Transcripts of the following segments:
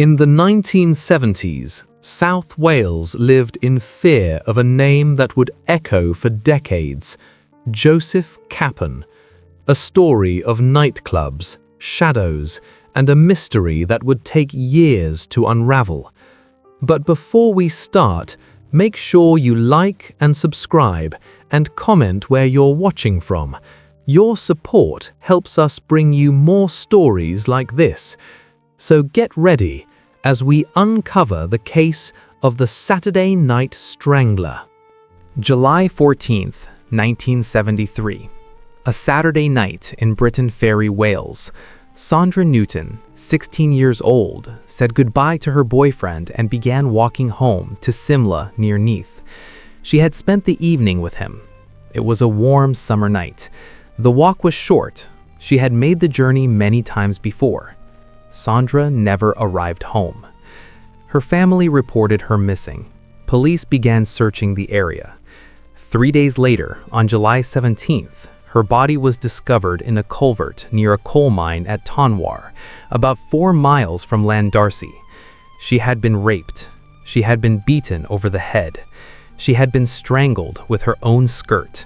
In the 1970s, South Wales lived in fear of a name that would echo for decades: Joseph Kappen, a story of nightclubs, shadows, and a mystery that would take years to unravel. But before we start, make sure you like and subscribe and comment where you're watching from. Your support helps us bring you more stories like this. So get ready as we uncover the case of the Saturday Night Strangler. July 14th, 1973. A Saturday night in Briton Ferry, Wales. Sandra Newton, 16 years old, said goodbye to her boyfriend and began walking home to Simla near Neath. She had spent the evening with him. It was a warm summer night. The walk was short. She had made the journey many times before. Sandra never arrived home. Her family reported her missing. Police began searching the area. 3 days later, on July 17th, her body was discovered in a culvert near a coal mine at Tonwar, about 4 miles from Landarcy. She had been raped. She had been beaten over the head. She had been strangled with her own skirt.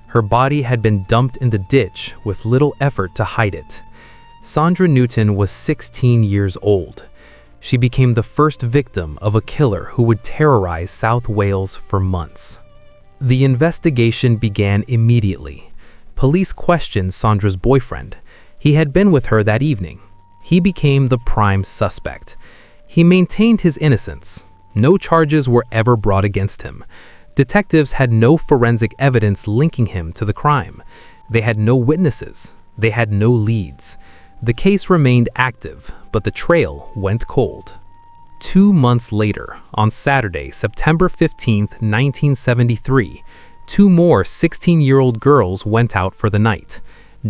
Her body had been dumped in the ditch with little effort to hide it. Sandra Newton was 16 years old. She became the first victim of a killer who would terrorize South Wales for months. The investigation began immediately. Police questioned Sandra's boyfriend. He had been with her that evening. He became the prime suspect. He maintained his innocence. No charges were ever brought against him. Detectives had no forensic evidence linking him to the crime. They had no witnesses. They had no leads. The case remained active, but the trail went cold. 2 months later, on Saturday, September 15, 1973, 2 more 16-year-old girls went out for the night.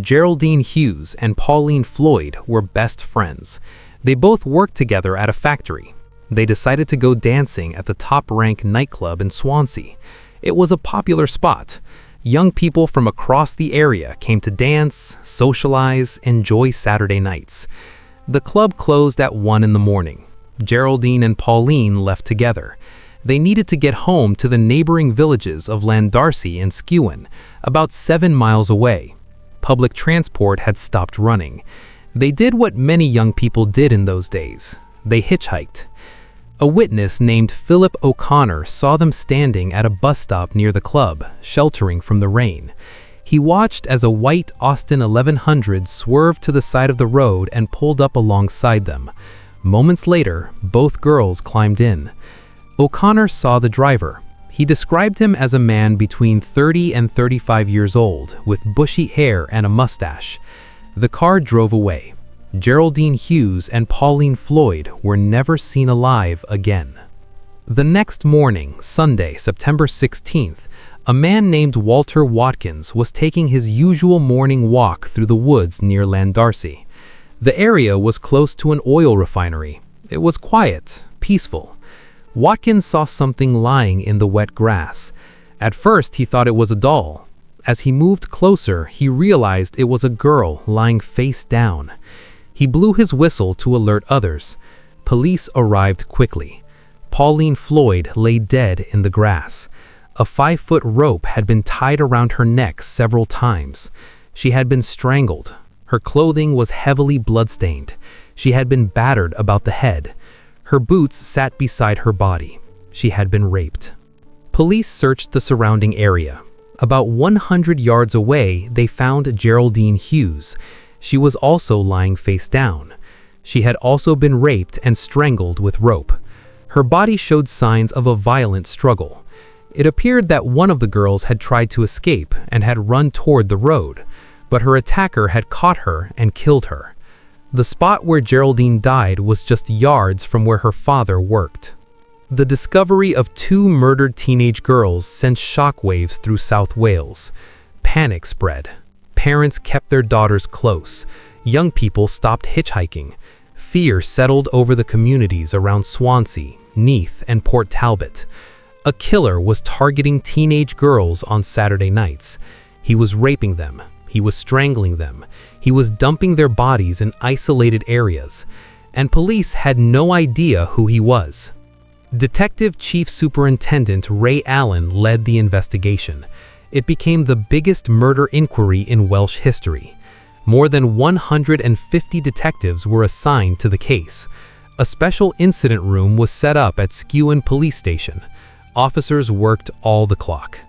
Geraldine Hughes and Pauline Floyd were best friends. They both worked together at a factory. They decided to go dancing at the Top Rank nightclub in Swansea. It was a popular spot. Young people from across the area came to dance, socialize, enjoy Saturday nights. The club closed at 1 in the morning. Geraldine and Pauline left together. They needed to get home to the neighboring villages of Landarcy and Skewen, about 7 miles away. Public transport had stopped running. They did what many young people did in those days. They hitchhiked. A witness named Philip O'Connor saw them standing at a bus stop near the club, sheltering from the rain. He watched as a white Austin 1100 swerved to the side of the road and pulled up alongside them. Moments later, both girls climbed in. O'Connor saw the driver. He described him as a man between 30 and 35 years old, with bushy hair and a mustache. The car drove away. Geraldine Hughes and Pauline Floyd were never seen alive again. The next morning, Sunday, September 16th, a man named Walter Watkins was taking his usual morning walk through the woods near Landarcy. The area was close to an oil refinery. It was quiet, peaceful. Watkins saw something lying in the wet grass. At first, he thought it was a doll. As he moved closer, he realized it was a girl lying face down. He blew his whistle to alert others. Police arrived quickly. Pauline Floyd lay dead in the grass. A 5-foot rope had been tied around her neck several times. She had been strangled. Her clothing was heavily bloodstained. She had been battered about the head. Her boots sat beside her body. She had been raped. Police searched the surrounding area. About 100 yards away, they found Geraldine Hughes. She was also lying face down. She had also been raped and strangled with rope. Her body showed signs of a violent struggle. It appeared that one of the girls had tried to escape and had run toward the road, but her attacker had caught her and killed her. The spot where Geraldine died was just yards from where her father worked. The discovery of 2 murdered teenage girls sent shockwaves through South Wales. Panic spread. Parents kept their daughters close. Young people stopped hitchhiking. Fear settled over the communities around Swansea, Neath, and Port Talbot. A killer was targeting teenage girls on Saturday nights. He was raping them. He was strangling them. He was dumping their bodies in isolated areas. and police had no idea who he was. Detective Chief Superintendent Ray Allen led the investigation. It became the biggest murder inquiry in Welsh history. More than 150 detectives were assigned to the case. A special incident room was set up at Skewen Police Station. Officers worked all the clock.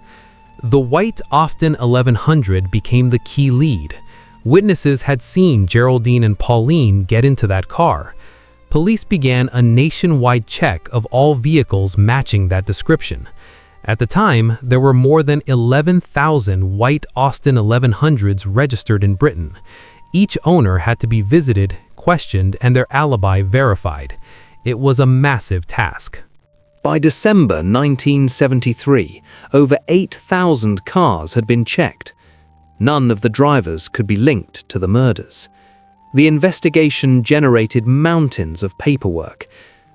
The white Austin 1100 became the key lead. Witnesses had seen Geraldine and Pauline get into that car. Police began a nationwide check of all vehicles matching that description. At the time, there were more than 11,000 white Austin 1100s registered in Britain. Each owner had to be visited, questioned, and their alibi verified. It was a massive task. By December 1973, over 8,000 cars had been checked. None of the drivers could be linked to the murders. The investigation generated mountains of paperwork.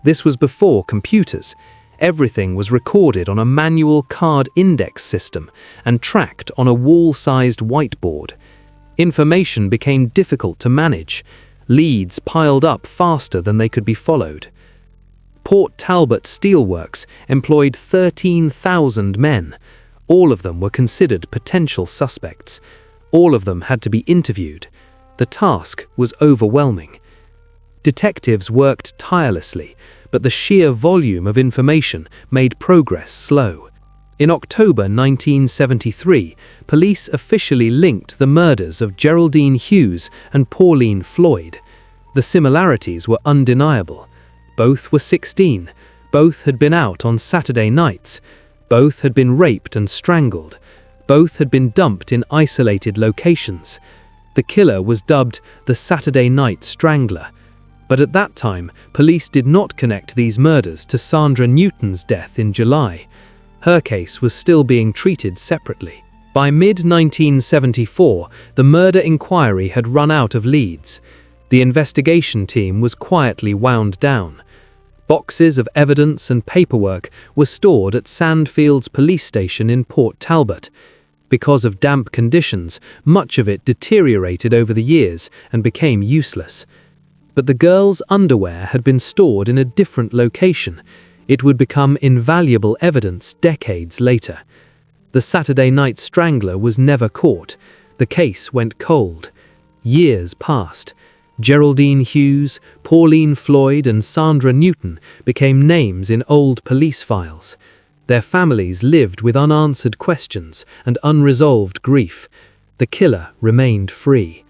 This was before computers. Everything was recorded on a manual card index system and tracked on a wall-sized whiteboard. Information became difficult to manage. Leads piled up faster than they could be followed. Port Talbot Steelworks employed 13,000 men. All of them were considered potential suspects. All of them had to be interviewed. The task was overwhelming. Detectives worked tirelessly, but the sheer volume of information made progress slow. In October 1973, police officially linked the murders of Geraldine Hughes and Pauline Floyd. The similarities were undeniable. Both were 16. Both had been out on Saturday nights. Both had been raped and strangled. Both had been dumped in isolated locations. The killer was dubbed the Saturday Night Strangler. But at that time, police did not connect these murders to Sandra Newton's death in July. Her case was still being treated separately. By mid-1974, the murder inquiry had run out of leads. The investigation team was quietly wound down. Boxes of evidence and paperwork were stored at Sandfields Police Station in Port Talbot. Because of damp conditions, much of it deteriorated over the years and became useless. But the girls' underwear had been stored in a different location. It would become invaluable evidence decades later. The Saturday Night Strangler was never caught. The case went cold. Years passed. Geraldine Hughes, Pauline Floyd, and Sandra Newton became names in old police files. Their families lived with unanswered questions and unresolved grief. The killer remained free.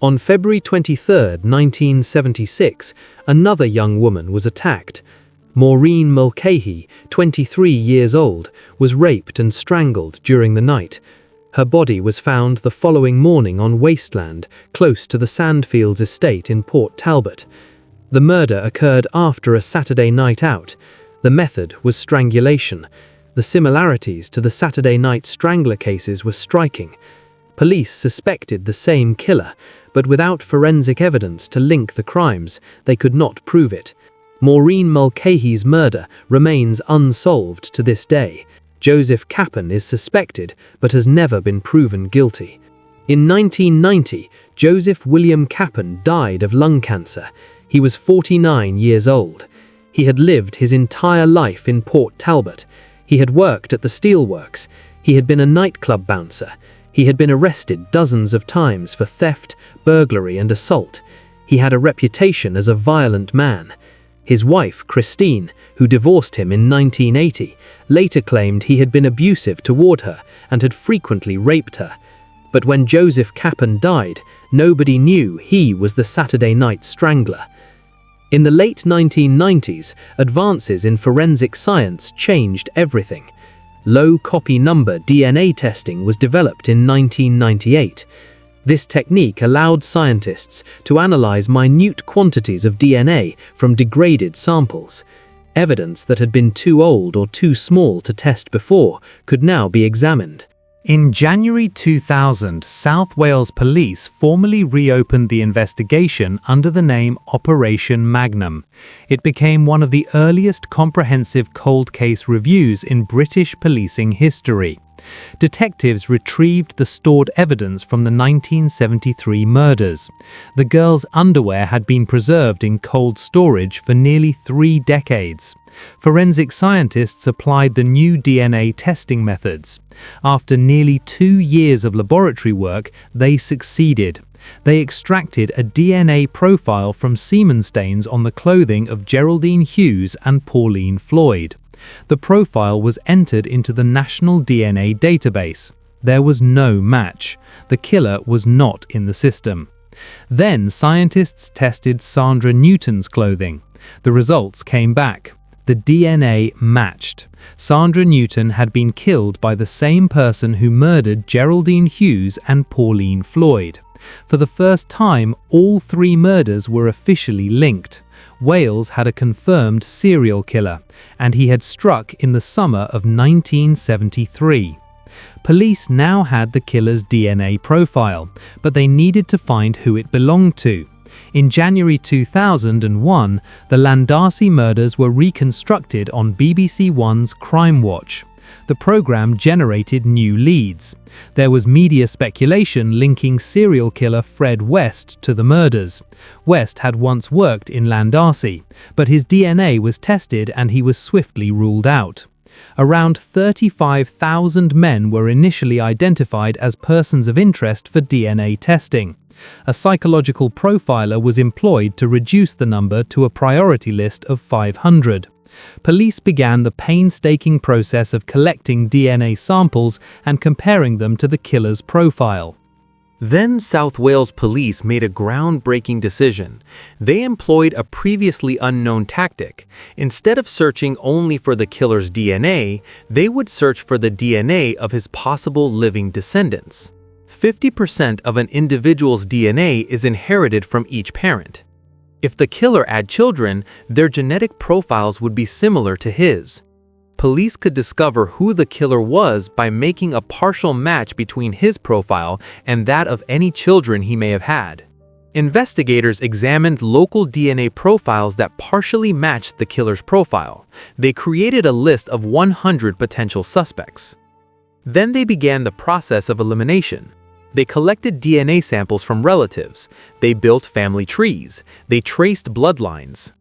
On February 23, 1976, another young woman was attacked. Maureen Mulcahy, 23 years old, was raped and strangled during the night. Her body was found the following morning on wasteland close to the Sandfields estate in Port Talbot. The murder occurred after a Saturday night out. The method was strangulation. The similarities to the Saturday Night Strangler cases were striking. Police suspected the same killer, but without forensic evidence to link the crimes, they could not prove it. Maureen Mulcahy's murder remains unsolved to this day. Joseph Kappen is suspected, but has never been proven guilty. In 1990, Joseph William Kappen died of lung cancer. He was 49 years old. He had lived his entire life in Port Talbot. He had worked at the steelworks. He had been a nightclub bouncer. He had been arrested dozens of times for theft, burglary, and assault. He had a reputation as a violent man. His wife, Christine, who divorced him in 1980, later claimed he had been abusive toward her and had frequently raped her. But when Joseph Kappen died, nobody knew he was the Saturday Night Strangler. In the late 1990s, advances in forensic science changed everything. Low copy number DNA testing was developed in 1998. This technique allowed scientists to analyze minute quantities of DNA from degraded samples. Evidence that had been too old or too small to test before could now be examined. In January 2000, South Wales Police formally reopened the investigation under the name Operation Magnum. It became one of the earliest comprehensive cold case reviews in British policing history. Detectives retrieved the stored evidence from the 1973 murders. The girls' underwear had been preserved in cold storage for nearly 3 decades. Forensic scientists applied the new DNA testing methods. After nearly 2 years of laboratory work, they succeeded. They extracted a DNA profile from semen stains on the clothing of Geraldine Hughes and Pauline Floyd. The profile was entered into the National DNA database. There was no match. The killer was not in the system. Then scientists tested Sandra Newton's clothing. The results came back. The DNA matched. Sandra Newton had been killed by the same person who murdered Geraldine Hughes and Pauline Floyd. For the first time, all 3 murders were officially linked. Wales had a confirmed serial killer, and he had struck in the summer of 1973. Police now had the killer's DNA profile, but they needed to find who it belonged to. In January 2001, the Llandarcy murders were reconstructed on BBC One's Crime Watch. The program generated new leads. There was media speculation linking serial killer Fred West to the murders. West had once worked in Llandarcy, but his DNA was tested and he was swiftly ruled out. Around 35,000 men were initially identified as persons of interest for DNA testing. A psychological profiler was employed to reduce the number to a priority list of 500. Police began the painstaking process of collecting DNA samples and comparing them to the killer's profile. Then South Wales police made a groundbreaking decision. They employed a previously unknown tactic. Instead of searching only for the killer's DNA, they would search for the DNA of his possible living descendants. 50% of an individual's DNA is inherited from each parent. If the killer had children, their genetic profiles would be similar to his. Police could discover who the killer was by making a partial match between his profile and that of any children he may have had. Investigators examined local DNA profiles that partially matched the killer's profile. They created a list of 100 potential suspects. Then they began the process of elimination. They collected DNA samples from relatives. They built family trees. They traced bloodlines.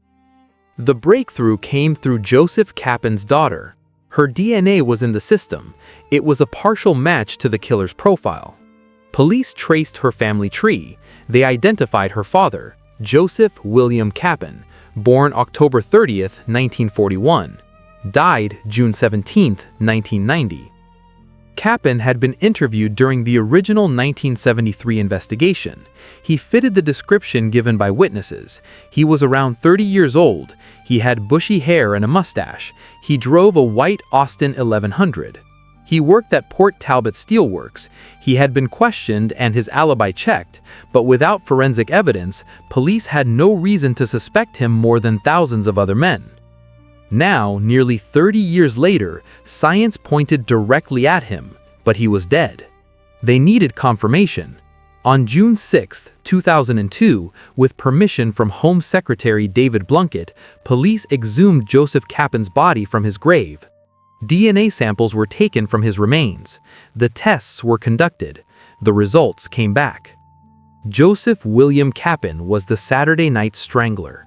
The breakthrough came through Joseph Kappen's daughter. Her DNA was in the system. It was a partial match to the killer's profile. Police traced her family tree. They identified her father, Joseph William Kappen, born October 30th, 1941, died June 17th, 1990. Kappen had been interviewed during the original 1973 investigation. He fitted the description given by witnesses. He was around 30 years old. He had bushy hair and a mustache. He drove a white Austin 1100. He worked at Port Talbot Steelworks. He had been questioned and his alibi checked, but without forensic evidence, police had no reason to suspect him more than thousands of other men. Now, nearly 30 years later, science pointed directly at him, but he was dead. They needed confirmation. On June 6, 2002, with permission from Home Secretary David Blunkett, police exhumed Joseph Kappen's body from his grave. DNA samples were taken from his remains. The tests were conducted. The results came back. Joseph William Kappen was the Saturday Night Strangler.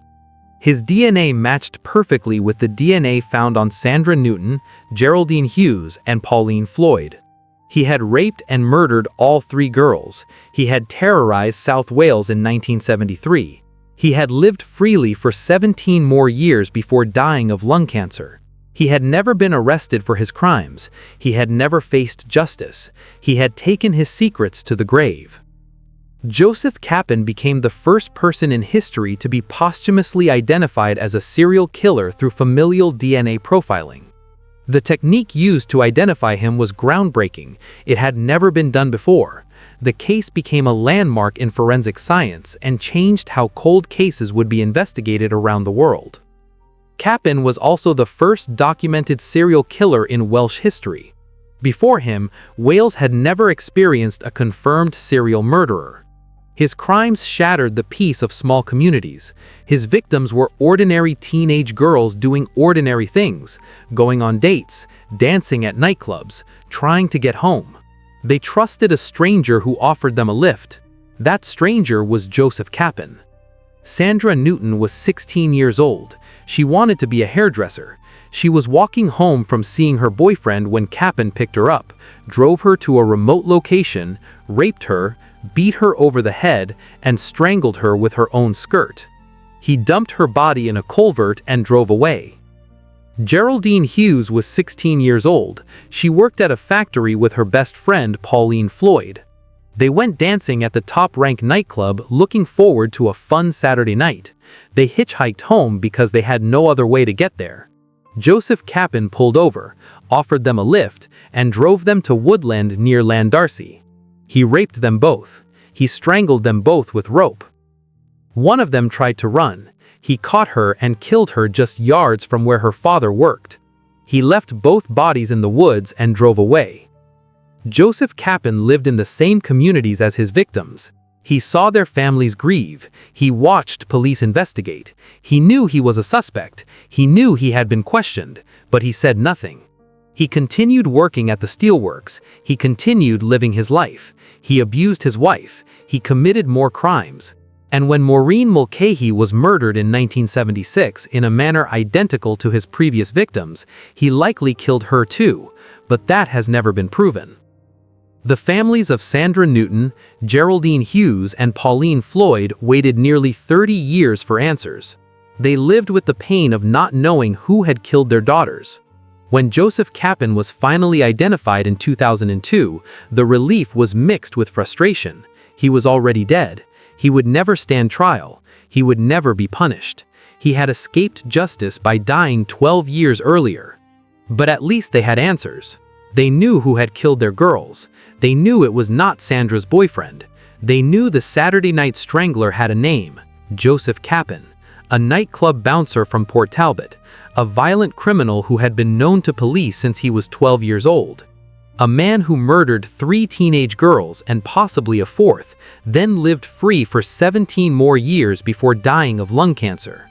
His DNA matched perfectly with the DNA found on Sandra Newton, Geraldine Hughes, and Pauline Floyd. He had raped and murdered all 3 girls. He had terrorized South Wales in 1973. He had lived freely for 17 more years before dying of lung cancer. He had never been arrested for his crimes. He had never faced justice. He had taken his secrets to the grave. Joseph Kappen became the first person in history to be posthumously identified as a serial killer through familial DNA profiling. The technique used to identify him was groundbreaking. It had never been done before. The case became a landmark in forensic science and changed how cold cases would be investigated around the world. Kappen was also the first documented serial killer in Welsh history. Before him, Wales had never experienced a confirmed serial murderer. His crimes shattered the peace of small communities. His victims were ordinary teenage girls doing ordinary things, going on dates, dancing at nightclubs, trying to get home. They trusted a stranger who offered them a lift. That stranger was Joseph Kappen. Sandra Newton was 16 years old. She wanted to be a hairdresser. She was walking home from seeing her boyfriend when Kappen picked her up, drove her to a remote location, raped her, beat her over the head, and strangled her with her own skirt. He dumped her body in a culvert and drove away. Geraldine Hughes was 16 years old. She worked at a factory with her best friend, Pauline Floyd. They went dancing at the top-ranked nightclub, looking forward to a fun Saturday night. They hitchhiked home because they had no other way to get there. Joseph Kappen pulled over, offered them a lift, and drove them to woodland near Landarcy. He raped them both. He strangled them both with rope. One of them tried to run. He caught her and killed her just yards from where her father worked. He left both bodies in the woods and drove away. Joseph Kappen lived in the same communities as his victims. He saw their families grieve. He watched police investigate. He knew he was a suspect. He knew he had been questioned, but he said nothing. He continued working at the steelworks. He continued living his life. He abused his wife. He committed more crimes. And when Maureen Mulcahy was murdered in 1976 in a manner identical to his previous victims, he likely killed her too, but that has never been proven. The families of Sandra Newton, Geraldine Hughes, and Pauline Floyd waited nearly 30 years for answers. They lived with the pain of not knowing who had killed their daughters. When Joseph Kappen was finally identified in 2002, the relief was mixed with frustration. He was already dead. He would never stand trial. He would never be punished. He had escaped justice by dying 12 years earlier. But at least they had answers. They knew who had killed their girls. They knew it was not Sandra's boyfriend. They knew the Saturday Night Strangler had a name, Joseph Kappen, a nightclub bouncer from Port Talbot, a violent criminal who had been known to police since he was 12 years old. A man who murdered 3 teenage girls and possibly a 4th, then lived free for 17 more years before dying of lung cancer.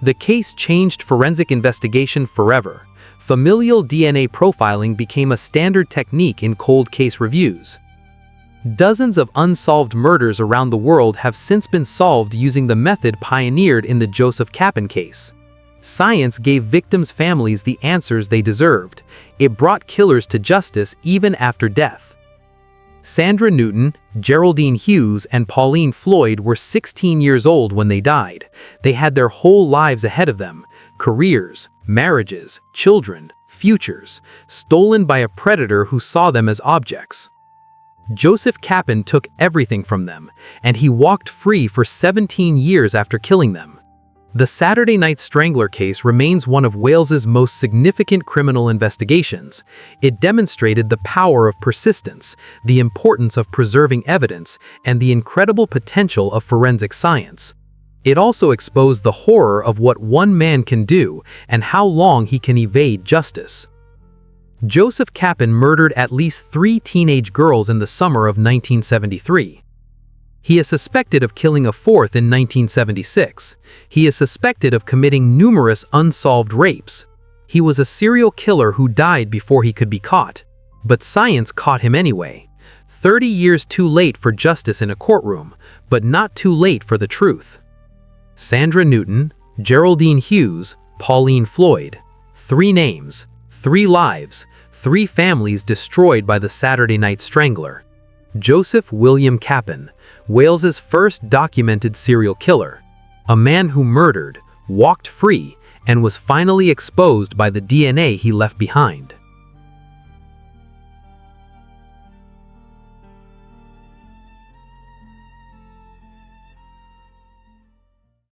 The case changed forensic investigation forever. Familial DNA profiling became a standard technique in cold case reviews. Dozens of unsolved murders around the world have since been solved using the method pioneered in the Joseph Kappen case. Science gave victims' families the answers they deserved. It brought killers to justice even after death. Sandra Newton, Geraldine Hughes, and Pauline Floyd were 16 years old when they died. They had their whole lives ahead of them. Careers, marriages, children, futures, stolen by a predator who saw them as objects. Joseph Kappen took everything from them, and he walked free for 17 years after killing them. The Saturday Night Strangler case remains one of Wales's most significant criminal investigations. It demonstrated the power of persistence, the importance of preserving evidence, and the incredible potential of forensic science. It also exposed the horror of what one man can do and how long he can evade justice. Joseph Kappen murdered at least 3 teenage girls in the summer of 1973. He is suspected of killing a 4th in 1976. He is suspected of committing numerous unsolved rapes. He was a serial killer who died before he could be caught. But science caught him anyway. 30 years too late for justice in a courtroom, but not too late for the truth. Sandra Newton, Geraldine Hughes, Pauline Floyd. 3 names, 3 lives, 3 families destroyed by the Saturday Night Strangler. Joseph William Kappen, Wales's first documented serial killer. A man who murdered, walked free, and was finally exposed by the DNA he left behind.